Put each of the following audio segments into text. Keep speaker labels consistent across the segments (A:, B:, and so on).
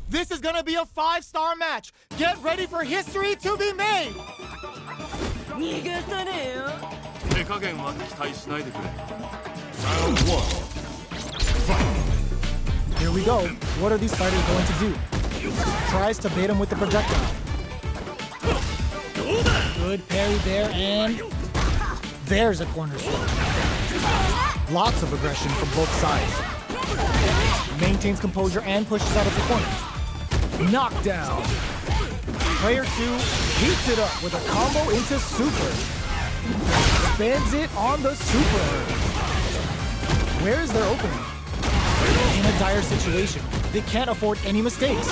A: This is gonna be a 5-star match. Get ready for history to be made.
B: 逃がさねえよ。
C: 手加減は期待しないでくれ。
D: Round 1.
A: Here we go. What are these fighters going to do? Tries to bait him with the projectile. Good parry there, and there's a corner stroke. Lots of aggression from both sides. Maintains composure and pushes out of the corner. Knockdown. Player 2 heats it up with a combo into super. Spends it on the super. Where is their opening? In a dire situation. They can't afford any mistakes.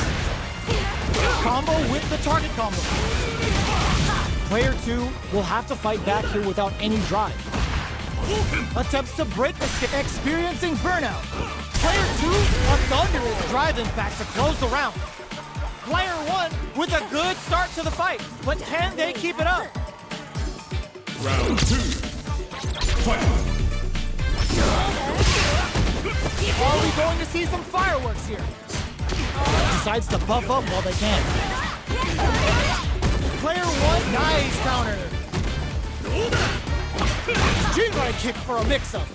A: Combo with the target combo. Player 2 will have to fight back here without any drive. Attempts to break the skip, experiencing burnout. Player 2, a thunderous drive impact to close the round. Player 1 with a good start to the fight, but can they keep it up?
D: Round 2. Fight.
A: Are we going to see some fireworks here? Decides to buff up while they can. Player 1, nice counter. Jinrai kick for a mix-up.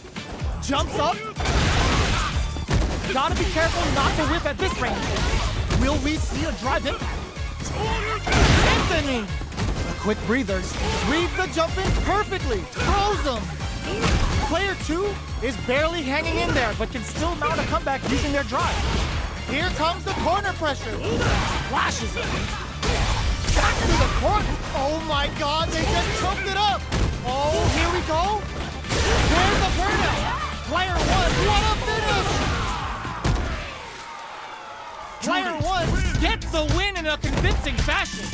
A: Jumps up. Gotta be careful not to whip at this range. Will we see a drive impact? Anthony! A quick breather. Reads the jump in perfectly. Throws him. Player 2 is barely hanging in there, but can still mount a comeback using their drive. Here comes the corner pressure. Flashes it. Back to the corner. Oh my God, they just choked it up. Oh, here we go. There's the burnout. Player 1, what a finish! Player 1 gets the win in a convincing fashion.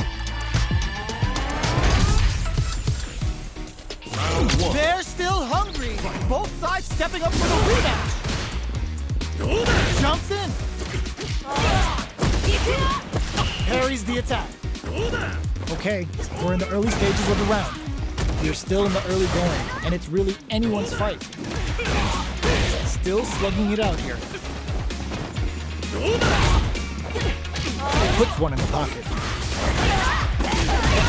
D: Round 1.
A: They're still hungry. Both sides stepping up for the rematch. Jumps in. Parries the attack. Okay, we're in the early stages of the round. We're still in the early going, and it's really anyone's fight. Still slugging it out here. Puts one in the pocket.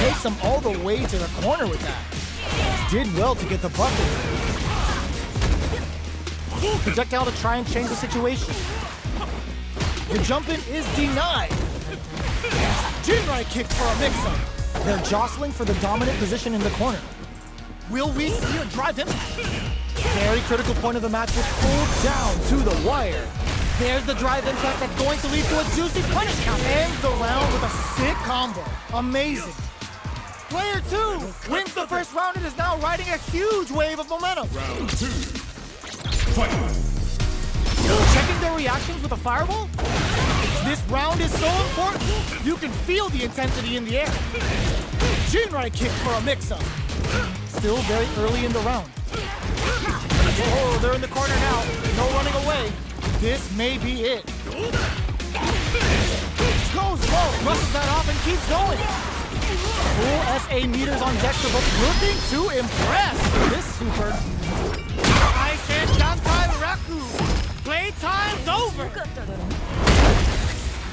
A: Takes him all the way to the corner with that. Did well to get the bucket. Projectile to try and change the situation. The jump in is denied. Jinrai kick for a mix-up. They're jostling for the dominant position in the corner. Will we see a drive impact? Very critical point of the match was pulled down to the wire. There's the drive impact that's going to lead to a juicy punish count. Ends the round with a sick combo. Amazing. Player 2 wins the first round and is now riding a huge wave of momentum.
D: Round 2. Fight.
A: Checking their reactions with a fireball? This round is so important. You can feel the intensity in the air. Jinrai kick for a mix-up. Still very early in the round. Oh, they're in the corner now. No running away. This may be it. Goes low, muscles that off and keeps going. Full SA meters on Dexter, looking to impress. This super. I said Dankai Raku. Playtime's over.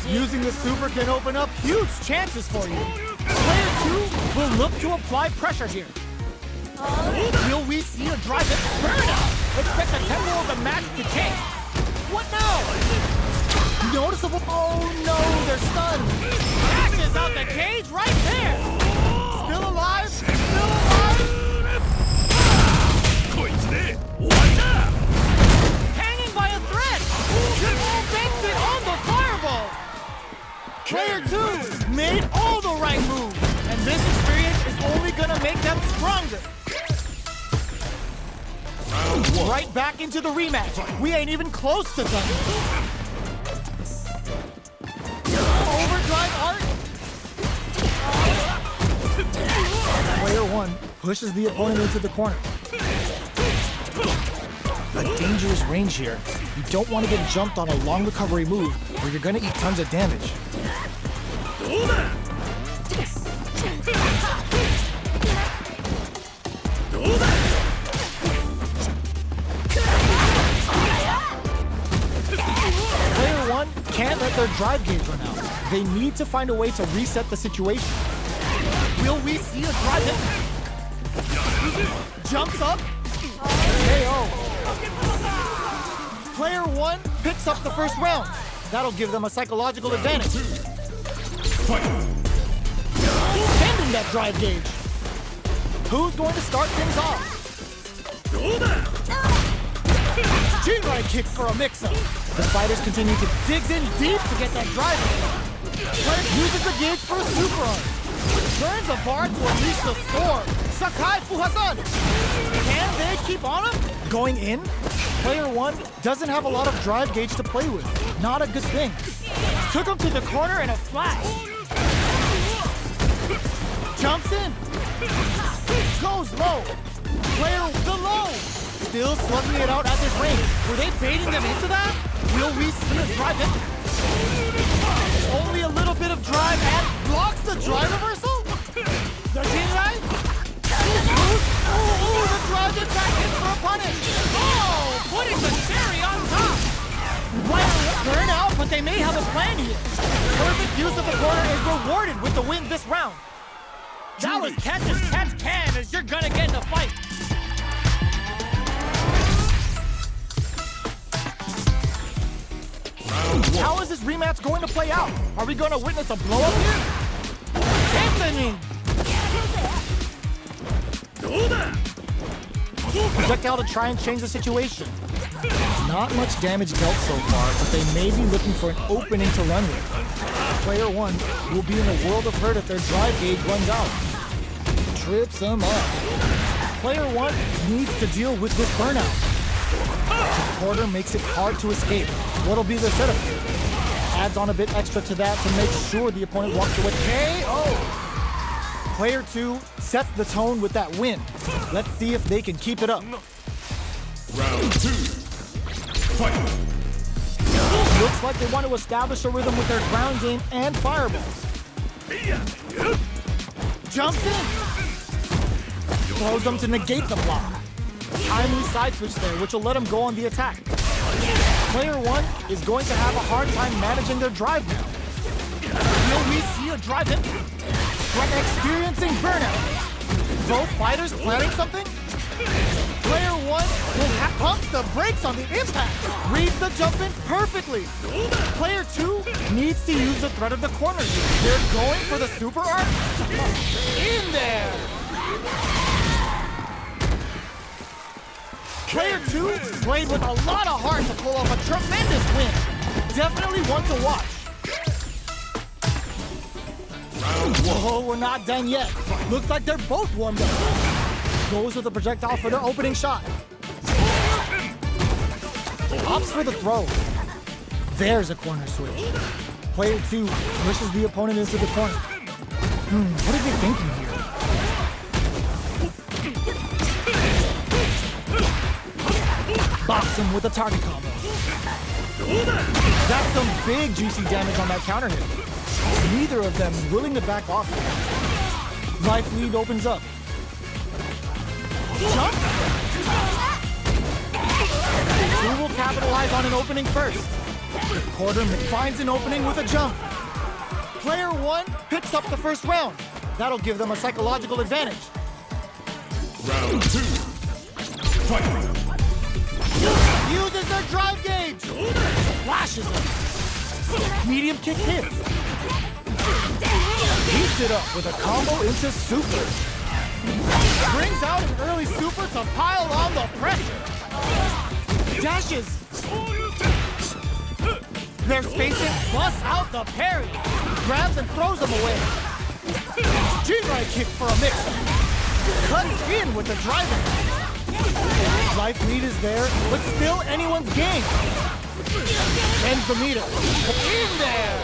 A: Using the super can open up huge chances for you. Player 2 will look to apply pressure here. Will we see a drive and burnout? Expect the tempo of the match to change. What now? Noticeable. Oh no, they're stunned. Dashes out the cage right there. Still alive. Still alive. Hanging by a thread. Triple banks it on the fireball. Player 2 made all the right moves, and this experience is only gonna make them stronger. Right back into the rematch. We ain't even close to done. Overdrive art. Player 1 pushes the opponent into the corner. A dangerous range here. You don't want to get jumped on a long recovery move where you're gonna eat tons of damage. Player 1 can't let their drive gauge run out. They need to find a way to reset the situation. Will we see a drive hit? Jumps up. KO. Player 1 picks up the first round. That'll give them a psychological advantage.
D: Fight!
A: Ending that drive gauge. Who's going to start things off? G-right kick for a mix-up. The fighters continue to dig in deep to get that drive in. Player uses the gauge for a super arm. Turns a bar to unleash the storm. Sakai Fuhasan. Can they keep on him? Going in? Player 1 doesn't have a lot of drive gauge to play with. Not a good thing. Took him to the corner in a flash. Jumps in. Goes low. Player the low. Still slugging it out at this range. Were they baiting them into that? Will we see a drive in? Only a little bit of drive and blocks the drive reversal? The Jinrai? Oh, the drive in back in for a punish. Oh, putting the cherry on top. Player burn out, but they may have a plan here. Perfect use of the corner is rewarded with the win this round. That was catch as catch can, as you're gonna get in a fight. How is this rematch going to play out? Are we going to witness a blow-up here? Anthony! Projectile to try and change the situation. Not much damage dealt so far, but they may be looking for an opening to run with. Player 1 will be in a world of hurt if their drive gauge runs out. Trips them up. Player 1 needs to deal with this burnout. The quarter makes it hard to escape. What'll be the setup here? Adds on a bit extra to that to make sure the opponent walks away. KO! Player 2 sets the tone with that win. Let's see if they can keep it up.
D: Round 2. Fight!
A: Looks like they want to establish a rhythm with their ground game and fireballs. Jumps in! Throws them to negate the block. Timely side switch there, which will let him go on the attack. Player 1 is going to have a hard time managing their drive now. Will we see a drive in? Experiencing burnout. Both fighters planning something? Player 1 will pump the brakes on the impact. Reads the jump in perfectly. Player 2 needs to use the threat of the corner here. They're going for the super arc. In there! Player 2 played with a lot of heart to pull off a tremendous win. Definitely one to watch. Oh, we're not done yet. Looks like they're both warmed up. Goes with the projectile for their opening shot. Opts for the throw. There's a corner switch. Player 2 pushes the opponent into the corner. What are they thinking here? Box him with a target combo. That's some big juicy damage on that counter hit. Neither of them willing to back off. Life lead opens up. Jump! Who will capitalize on an opening first? Quarter finds an opening with a jump. Player 1 picks up the first round. That'll give them a psychological advantage.
D: Round 2. Fight!
A: Uses their drive gauge. Flashes him. Medium kick hits. Heats it up with a combo into super. Brings out an early super to pile on the pressure. Dashes. They're spacing, busts out the parry. Grabs and throws him away. G-right kick for a mix. Cuts in with the driver. Life lead is there, but still anyone's game. Ends the meter. In there!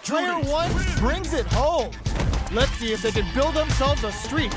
A: Player 1 brings it home. Let's see if they can build themselves a streak.